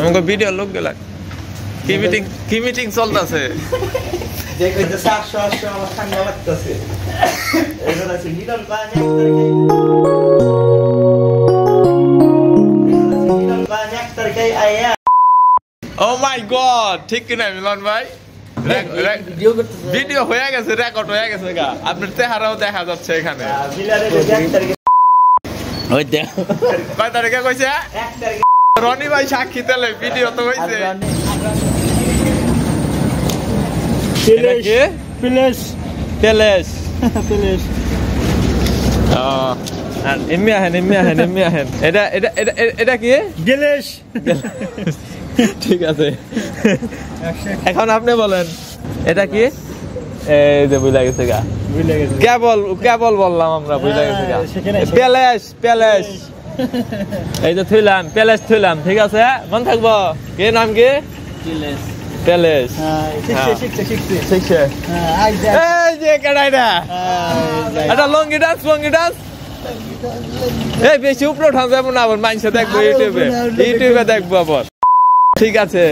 আমাকে ভিডিও লোক গেল কি মিটিং চলতেছে যে কইতে 700 আমার ঠান্ডা লাগতেছে এবার আছে মিলন পানি এক তারিখে আয়া ও মাই গড ঠিক কি না মিলন ভাই ভিডিও হয়ে গেছে রেকর্ড হয়ে গেছে গা আপনার চেহারাও দেখা যাচ্ছে এখানে মিলারে 1 তারিখে ওই দেখ কয় তারিখে কইছে 1 তারিখে রনি ভাই সাক্ষী দিলে ভিডিও তো হইছে প্লেস এমনি আহেন এটা কি গেলেশ ঠিক আছে এখন আপনি বলেন এটা কি এই যে বুঝলা গেছে গা কেবল বললাম আমরা বুঝলা গেছে গা প্যালেস এই যে প্যালেস থইলাম ঠিক আছে মন থাকবো কে নাম কি প্যালেস শিখছে এই যে কেডাইটা এটা লঙ্গি ডান্স এই বেশি উপরে উঠান যাবো না আবার মানুষে দেখবো ইউটিউবে দেখবো আবার ঠিক আছে